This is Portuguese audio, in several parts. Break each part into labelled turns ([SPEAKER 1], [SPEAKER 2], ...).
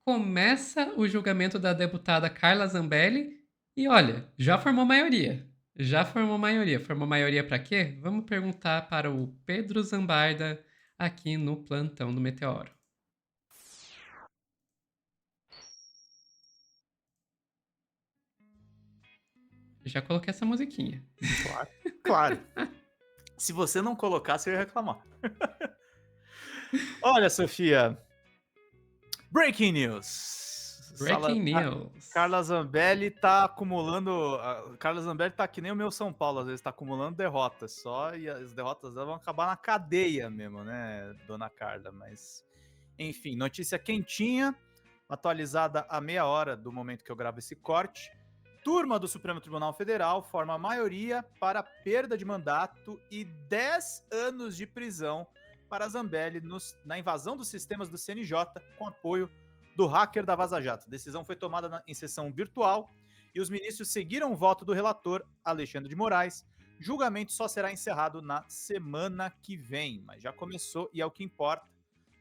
[SPEAKER 1] Começa o julgamento da deputada Carla Zambelli e olha, já formou maioria. Já formou maioria. Formou maioria para quê? Vamos perguntar para o Pedro Zambarda aqui no plantão do Meteoro. Já coloquei essa musiquinha.
[SPEAKER 2] Claro, claro. Se você não colocasse, eu ia reclamar. Olha, Sofia, breaking news.
[SPEAKER 1] Breaking news.
[SPEAKER 2] Carla Zambelli tá acumulando. Carla Zambelli tá que nem o meu São Paulo, às vezes tá acumulando derrotas só, e as derrotas dela vão acabar na cadeia mesmo, né, dona Carla? Mas, enfim, notícia quentinha, atualizada a meia hora do momento que eu gravo esse corte. Turma do Supremo Tribunal Federal forma maioria para perda de mandato e 10 anos de prisão para Zambelli na invasão dos sistemas do CNJ com apoio do hacker da Vaza Jato. A decisão foi tomada em sessão virtual e os ministros seguiram o voto do relator Alexandre de Moraes. Julgamento só será encerrado na semana que vem, mas já começou e é o que importa.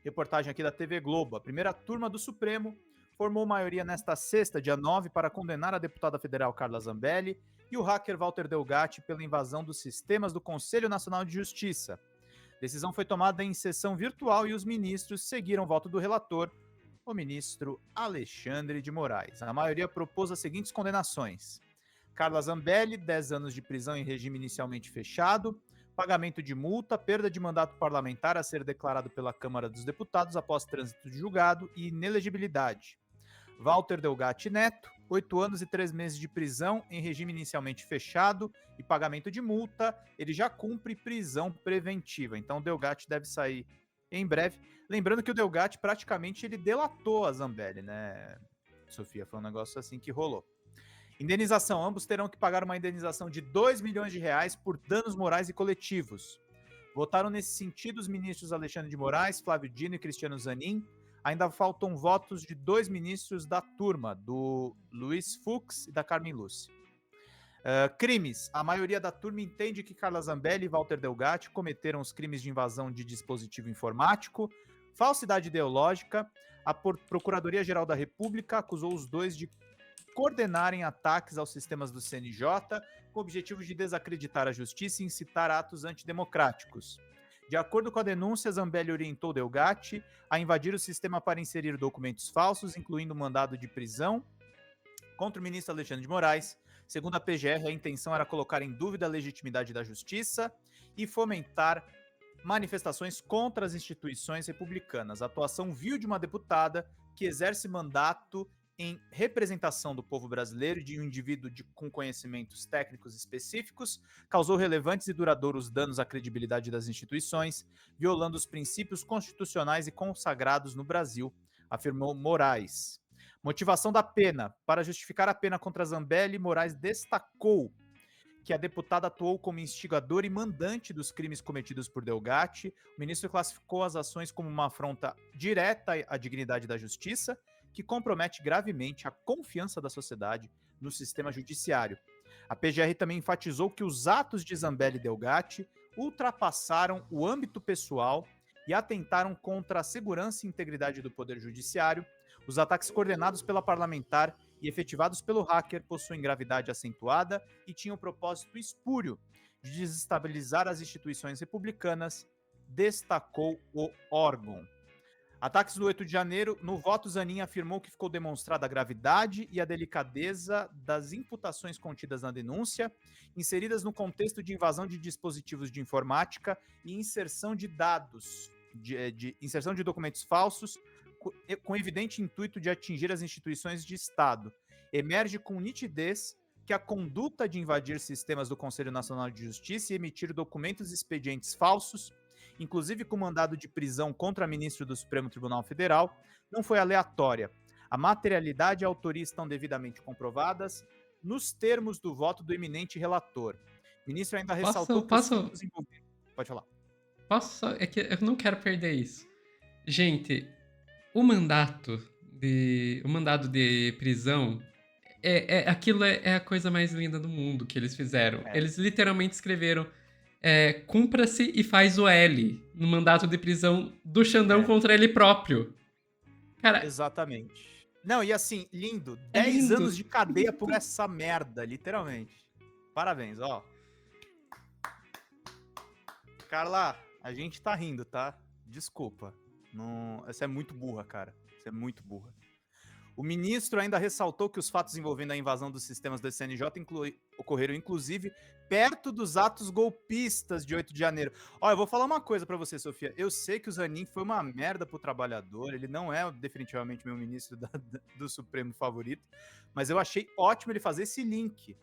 [SPEAKER 2] Reportagem aqui da TV Globo. A primeira turma do Supremo formou maioria nesta sexta, dia 9, para condenar a deputada federal Carla Zambelli e o hacker Walter Delgatti pela invasão dos sistemas do Conselho Nacional de Justiça. A decisão foi tomada em sessão virtual e os ministros seguiram o voto do relator, o ministro Alexandre de Moraes. A maioria propôs as seguintes condenações: Carla Zambelli, 10 anos de prisão em regime inicialmente fechado, pagamento de multa, perda de mandato parlamentar a ser declarado pela Câmara dos Deputados após trânsito de julgado e inelegibilidade. Walter Delgatti Neto, 8 anos e 3 meses de prisão em regime inicialmente fechado e pagamento de multa. Ele já cumpre prisão preventiva, então o Delgatti deve sair em breve. Lembrando que o Delgatti praticamente ele delatou a Zambelli, né, Sofia? Foi um negócio assim que rolou. Indenização. Ambos terão que pagar uma indenização de 2 milhões de reais por danos morais e coletivos. Votaram nesse sentido os ministros Alexandre de Moraes, Flávio Dino e Cristiano Zanin. Ainda faltam votos de 2 ministros da turma, do Luiz Fux e da Carmen Lúcia. Crimes. A maioria da turma entende que Carla Zambelli e Walter Delgatti cometeram os crimes de invasão de dispositivo informático, falsidade ideológica. A Procuradoria-Geral da República acusou os dois de coordenarem ataques aos sistemas do CNJ com o objetivo de desacreditar a justiça e incitar atos antidemocráticos. De acordo com a denúncia, Zambelli orientou Delgatti a invadir o sistema para inserir documentos falsos, incluindo mandado de prisão contra o ministro Alexandre de Moraes. Segundo a PGR, a intenção era colocar em dúvida a legitimidade da justiça e fomentar manifestações contra as instituições republicanas. A atuação vil de uma deputada que exerce mandato em representação do povo brasileiro e de um indivíduo com conhecimentos técnicos específicos, causou relevantes e duradouros danos à credibilidade das instituições, violando os princípios constitucionais e consagrados no Brasil, afirmou Moraes. Motivação da pena. Para justificar a pena contra Zambelli, Moraes destacou que a deputada atuou como instigadora e mandante dos crimes cometidos por Delgatti. O ministro classificou as ações como uma afronta direta à dignidade da justiça, que compromete gravemente a confiança da sociedade no sistema judiciário. A PGR também enfatizou que os atos de Zambelli e Delgatti ultrapassaram o âmbito pessoal e atentaram contra a segurança e integridade do Poder Judiciário. Os ataques coordenados pela parlamentar e efetivados pelo hacker possuem gravidade acentuada e tinham o propósito espúrio de desestabilizar as instituições republicanas, destacou o órgão. Ataques do 8 de janeiro. No voto, Zanin afirmou que ficou demonstrada a gravidade e a delicadeza das imputações contidas na denúncia, inseridas no contexto de invasão de dispositivos de informática e inserção de dados, inserção de documentos falsos, com evidente intuito de atingir as instituições de Estado. Emerge com nitidez que a conduta de invadir sistemas do Conselho Nacional de Justiça e emitir documentos e expedientes falsos, inclusive com mandado de prisão contra ministro do Supremo Tribunal Federal, não foi aleatória. A materialidade e a autoria estão devidamente comprovadas nos termos do voto do eminente relator. O ministro ainda ressaltou que os cinco envolvidos... Pode falar.
[SPEAKER 1] É que eu não quero perder isso. Gente, o mandado de prisão aquilo é a coisa mais linda do mundo que eles fizeram. Eles literalmente escreveram cumpra-se e faz o L no mandato de prisão do Xandão contra ele próprio. Cara,
[SPEAKER 2] Exatamente. Não, e assim, lindo.
[SPEAKER 1] é
[SPEAKER 2] 10
[SPEAKER 1] lindo.
[SPEAKER 2] anos de cadeia por essa merda, literalmente. Parabéns, ó. Carla, a gente tá rindo, tá? Desculpa. Não... Essa é muito burra, cara. Você é muito burra. O ministro ainda ressaltou que os fatos envolvendo a invasão dos sistemas do CNJ ocorreram, inclusive, perto dos atos golpistas de 8 de janeiro. Ó, eu vou falar uma coisa pra você, Sofia. Eu sei que o Zanin foi uma merda pro trabalhador, ele não é definitivamente meu ministro do Supremo favorito, mas eu achei ótimo ele fazer esse link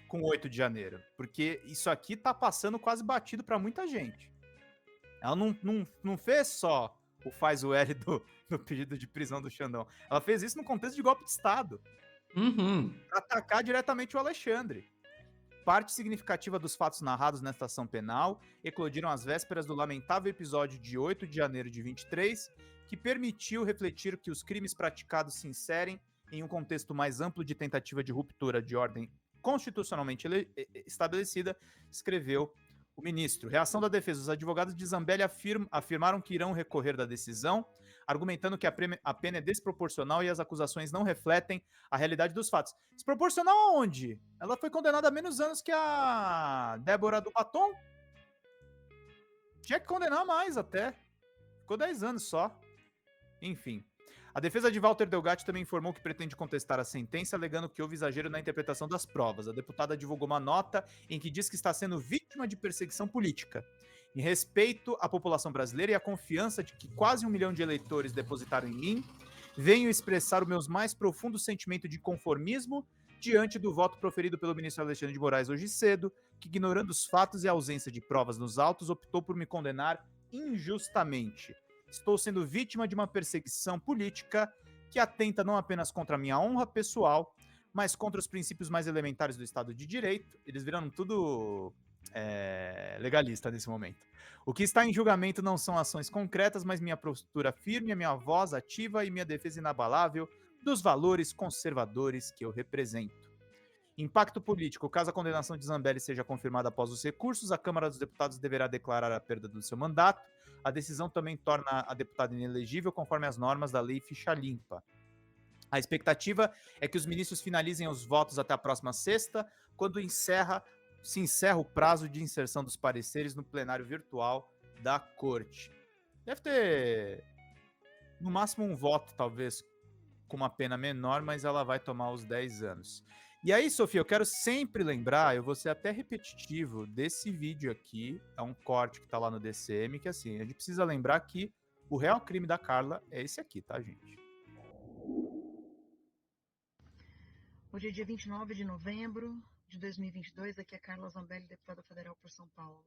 [SPEAKER 2] com 8 de janeiro, porque isso aqui tá passando quase batido pra muita gente. Ela não fez só o faz o L do pedido de prisão do Xandão. Ela fez isso no contexto de golpe de Estado.
[SPEAKER 1] Uhum.
[SPEAKER 2] Pra atacar diretamente o Alexandre. Parte significativa dos fatos narrados nesta ação penal eclodiram às vésperas do lamentável episódio de 8 de janeiro de 23, que permitiu refletir que os crimes praticados se inserem em um contexto mais amplo de tentativa de ruptura de ordem constitucionalmente estabelecida, escreveu o ministro. Reação da defesa. Os advogados de Zambelli afirmaram que irão recorrer da decisão, argumentando que a pena é desproporcional e as acusações não refletem a realidade dos fatos. Desproporcional aonde? Ela foi condenada a menos anos que a Débora do Batom? Tinha que condenar mais até. Ficou 10 anos só. Enfim. A defesa de Walter Delgatti também informou que pretende contestar a sentença, alegando que houve exagero na interpretação das provas. A deputada divulgou uma nota em que diz que está sendo vítima de perseguição política. Em respeito à população brasileira e à confiança de que quase 1 milhão de eleitores depositaram em mim, venho expressar o meu mais profundo sentimento de conformismo diante do voto proferido pelo ministro Alexandre de Moraes hoje cedo, que, ignorando os fatos e a ausência de provas nos autos, optou por me condenar injustamente. Estou sendo vítima de uma perseguição política que atenta não apenas contra a minha honra pessoal, mas contra os princípios mais elementares do Estado de Direito. Eles viram tudo legalista nesse momento. O que está em julgamento não são ações concretas, mas minha postura firme, a minha voz ativa e minha defesa inabalável dos valores conservadores que eu represento. Impacto político. Caso a condenação de Zambelli seja confirmada após os recursos, a Câmara dos Deputados deverá declarar a perda do seu mandato. A decisão também torna a deputada inelegível conforme as normas da Lei Ficha Limpa. A expectativa é que os ministros finalizem os votos até a próxima sexta, quando se encerra o prazo de inserção dos pareceres no plenário virtual da Corte. Deve ter, no máximo, um voto, talvez, com uma pena menor, mas ela vai tomar os 10 anos. E aí, Sofia, eu quero sempre lembrar, eu vou ser até repetitivo, desse vídeo aqui, é um corte que tá lá no DCM, que assim, a gente precisa lembrar que o real crime da Carla é esse aqui, tá, gente?
[SPEAKER 3] Hoje é dia 29 de novembro de 2022, aqui é Carla Zambelli, deputada federal por São Paulo.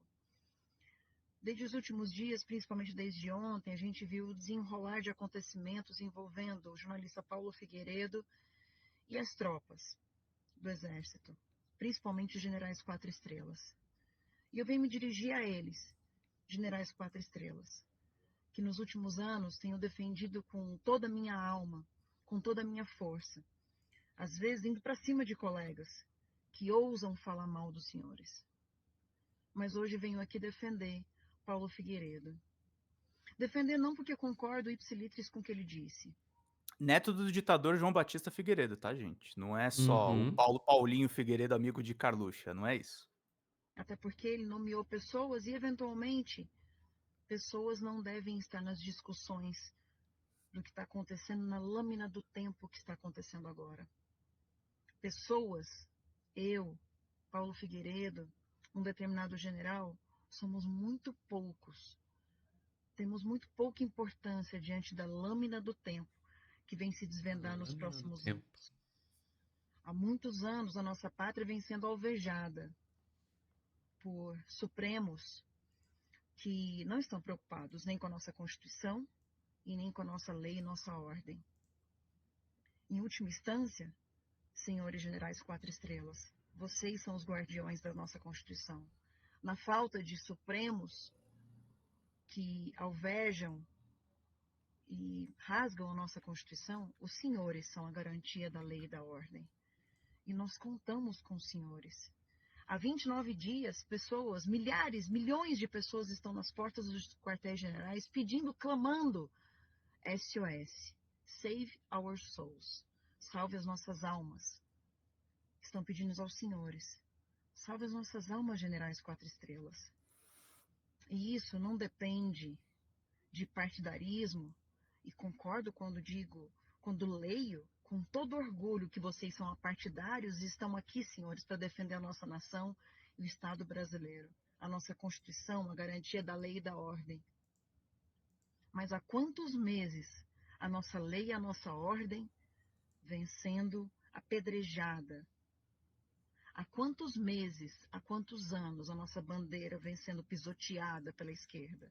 [SPEAKER 3] Desde os últimos dias, principalmente desde ontem, a gente viu o desenrolar de acontecimentos envolvendo o jornalista Paulo Figueiredo e as tropas do Exército, principalmente os generais 4 estrelas. E eu venho me dirigir a eles, generais 4 estrelas, que nos últimos anos tenho defendido com toda a minha alma, com toda a minha força, às vezes indo para cima de colegas que ousam falar mal dos senhores. Mas hoje venho aqui defender Paulo Figueiredo. Defender não porque concordo ipsilitris com o que ele disse.
[SPEAKER 2] Neto do ditador João Batista Figueiredo, tá, gente? Não é só o
[SPEAKER 1] Uhum.
[SPEAKER 2] Paulinho Figueiredo, amigo de Carluxa, não é isso.
[SPEAKER 3] Até porque ele nomeou pessoas e, eventualmente, pessoas não devem estar nas discussões do que está acontecendo na lâmina do tempo que está acontecendo agora. Pessoas, eu, Paulo Figueiredo, um determinado general, somos muito poucos. Temos muito pouca importância diante da lâmina do tempo que vem se desvendar nos próximos anos. Há muitos anos a nossa pátria vem sendo alvejada por supremos que não estão preocupados nem com a nossa Constituição e nem com a nossa lei e nossa ordem. Em última instância, senhores generais 4 estrelas, vocês são os guardiões da nossa Constituição. Na falta de supremos que alvejam e rasgam a nossa Constituição, os senhores são a garantia da lei e da ordem. E nós contamos com os senhores. Há 29 dias, pessoas, milhares, milhões de pessoas estão nas portas dos quartéis generais pedindo, clamando SOS. Save our souls. Salve as nossas almas. Estão pedindo aos senhores. Salve as nossas almas, generais 4 estrelas. E isso não depende de partidarismo, e concordo quando leio com todo orgulho que vocês são apartidários e estão aqui, senhores, para defender a nossa nação e o Estado brasileiro, a nossa Constituição, a garantia da lei e da ordem. Mas há quantos meses a nossa lei e a nossa ordem vem sendo apedrejada? Há quantos meses, há quantos anos a nossa bandeira vem sendo pisoteada pela esquerda?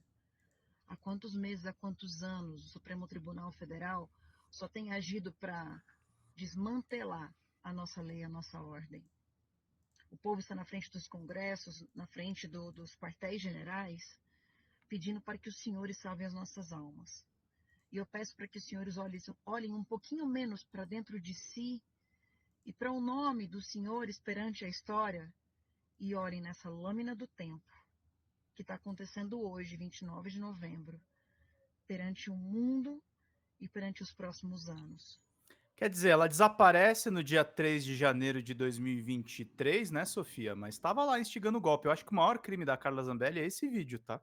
[SPEAKER 3] Há quantos meses, há quantos anos o Supremo Tribunal Federal só tem agido para desmantelar a nossa lei, a nossa ordem? O povo está na frente dos congressos, na frente dos quartéis generais, pedindo para que os senhores salvem as nossas almas. E eu peço para que os senhores olhem um pouquinho menos para dentro de si e para o nome dos senhores perante a história e olhem nessa lâmina do tempo que está acontecendo hoje, 29 de novembro, perante o mundo e perante os próximos anos.
[SPEAKER 2] Quer dizer, ela desaparece no dia 3 de janeiro de 2023, né, Sofia? Mas estava lá instigando o golpe. Eu acho que o maior crime da Carla Zambelli é esse vídeo, tá?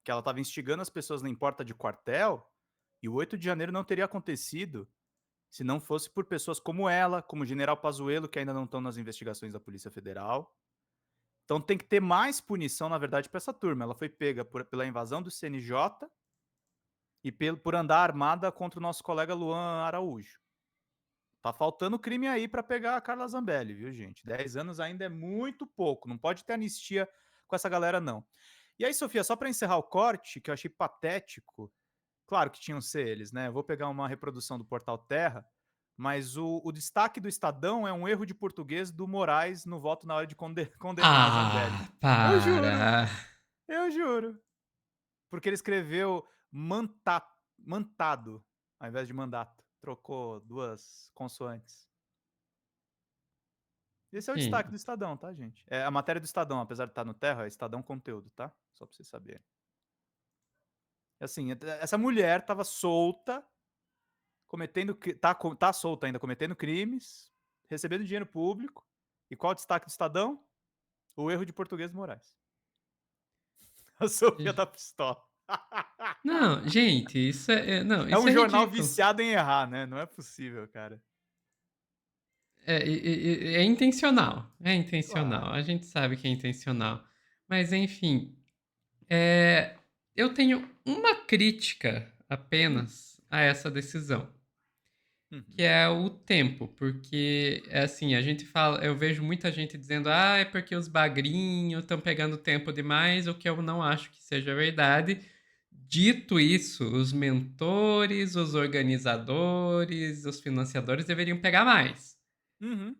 [SPEAKER 2] Que ela estava instigando as pessoas na porta de quartel e o 8 de janeiro não teria acontecido se não fosse por pessoas como ela, como o general Pazuello, que ainda não estão nas investigações da Polícia Federal. Então tem que ter mais punição, na verdade, para essa turma. Ela foi pega pela invasão do CNJ e por andar armada contra o nosso colega Luan Araújo. Tá faltando crime aí para pegar a Carla Zambelli, viu, gente? 10 anos ainda é muito pouco. Não pode ter anistia com essa galera, não. E aí, Sofia, só para encerrar o corte, que eu achei patético, claro que tinham que ser eles, né? Eu vou pegar uma reprodução do Portal Terra, mas o destaque do Estadão é um erro de português do Moraes no voto na hora de condenar a Zambelli. Eu juro,
[SPEAKER 1] Para.
[SPEAKER 2] eu juro. Porque ele escreveu mantado ao invés de mandato. Trocou 2 consoantes. Esse é o destaque
[SPEAKER 1] Sim.
[SPEAKER 2] do Estadão, tá, gente? É a matéria do Estadão, apesar de estar no Terra, é Estadão Conteúdo, tá? Só pra vocês saberem. Assim, essa mulher tava solta, tá solta ainda, cometendo crimes, recebendo dinheiro público. E qual o destaque do Estadão? O erro de português do Moraes. A Sofia tá pistola.
[SPEAKER 1] Não, gente, não,
[SPEAKER 2] É
[SPEAKER 1] isso
[SPEAKER 2] um
[SPEAKER 1] é
[SPEAKER 2] jornal
[SPEAKER 1] ridículo.
[SPEAKER 2] viciado em errar, né? Não é possível, cara.
[SPEAKER 1] É intencional. É intencional.
[SPEAKER 2] Claro.
[SPEAKER 1] A gente sabe que é intencional. Mas, enfim, eu tenho uma crítica apenas a essa decisão, que
[SPEAKER 2] Uhum.
[SPEAKER 1] é o tempo, porque é assim, a gente fala, eu vejo muita gente dizendo, ah, é porque os bagrinhos estão pegando tempo demais, o que eu não acho que seja verdade. Dito isso, os mentores, os organizadores, os financiadores deveriam pegar mais.
[SPEAKER 2] Uhum.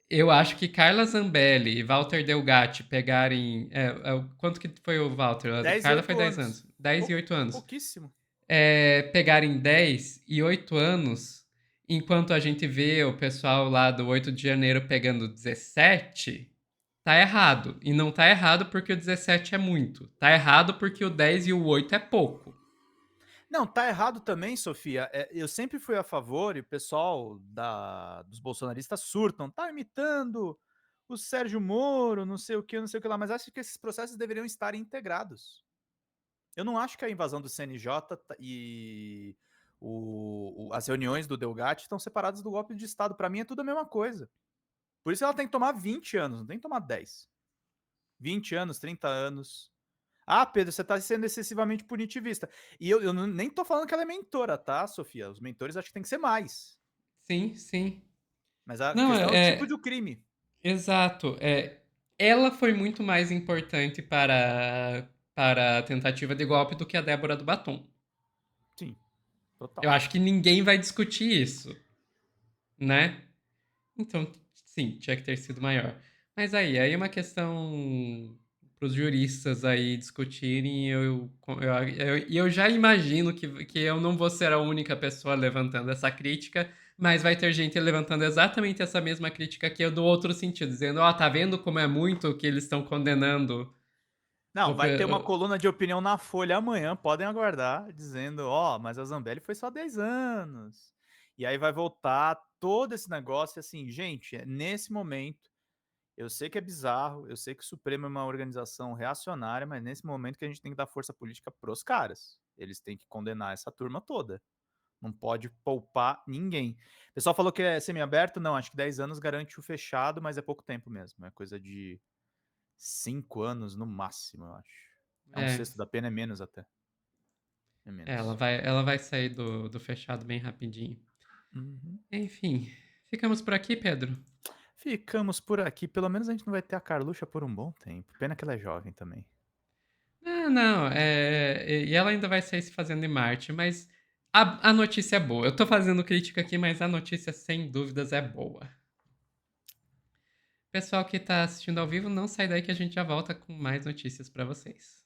[SPEAKER 1] Eu acho que Carla Zambelli e Walter Delgatti pegarem. Quanto que foi o Walter? A
[SPEAKER 2] 10 e
[SPEAKER 1] Carla foi
[SPEAKER 2] 8
[SPEAKER 1] 10
[SPEAKER 2] anos.
[SPEAKER 1] anos. 10 e 8 anos.
[SPEAKER 2] Pouquíssimo.
[SPEAKER 1] Pegarem 10 e 8 anos, enquanto a gente vê o pessoal lá do 8 de janeiro pegando 17, tá errado. E não tá errado porque o 17 é muito. Tá errado porque o 10 e o 8 é pouco.
[SPEAKER 2] Não, tá errado também, Sofia. Eu sempre fui a favor, e o pessoal dos bolsonaristas surtam. Tá imitando o Sérgio Moro, não sei o que, não sei o que lá. Mas acho que esses processos deveriam estar integrados. Eu não acho que a invasão do CNJ e as reuniões do Delgatti estão separadas do golpe de Estado. Para mim é tudo a mesma coisa. Por isso ela tem que tomar 20 anos, não tem que tomar 10. 20 anos, 30 anos. Ah, Pedro, você tá sendo excessivamente punitivista. E eu nem tô falando que ela é mentora, tá, Sofia? Os mentores acho que tem que ser mais.
[SPEAKER 1] Sim, sim.
[SPEAKER 2] Mas a
[SPEAKER 1] Não,
[SPEAKER 2] questão é o tipo de crime.
[SPEAKER 1] exato. Ela foi muito mais importante para a tentativa de golpe do que a Débora do Batom.
[SPEAKER 2] Sim,
[SPEAKER 1] Eu
[SPEAKER 2] total.
[SPEAKER 1] acho que ninguém vai discutir isso, né? Então, sim, tinha que ter sido maior. Mas aí é uma questão para os juristas aí discutirem. E eu já imagino que eu não vou ser a única pessoa levantando essa crítica, mas vai ter gente levantando exatamente essa mesma crítica que eu do outro sentido, dizendo, ó, tá vendo como é muito que eles estão condenando
[SPEAKER 2] Não,
[SPEAKER 1] O
[SPEAKER 2] vai
[SPEAKER 1] pe-
[SPEAKER 2] ter uma
[SPEAKER 1] o-
[SPEAKER 2] coluna de opinião na Folha amanhã, podem aguardar, dizendo, ó, mas a Zambelli foi só 10 anos. E aí vai voltar todo esse negócio, e assim, gente, nesse momento, eu sei que é bizarro, eu sei que o Supremo é uma organização reacionária, mas nesse momento que a gente tem que dar força política pros caras. Eles têm que condenar essa turma toda. Não pode poupar ninguém. O pessoal falou que é semiaberto, não, acho que 10 anos garante o fechado, mas é pouco tempo mesmo. É coisa de 5 anos no máximo, eu acho. É um
[SPEAKER 1] É,
[SPEAKER 2] sexto da pena, é menos até. É menos.
[SPEAKER 1] ela vai sair do fechado bem rapidinho.
[SPEAKER 2] Uhum.
[SPEAKER 1] Enfim, ficamos por aqui, Pedro.
[SPEAKER 2] Ficamos por aqui. Pelo menos a gente não vai ter a Carluxa por um bom tempo. Pena que ela é jovem também.
[SPEAKER 1] Ah, não, e ela ainda vai sair se fazendo em Marte, mas a notícia é boa. Eu tô fazendo crítica aqui, mas a notícia sem dúvidas é boa. Pessoal que tá assistindo ao vivo, não sai daí que a gente já volta com mais notícias pra vocês.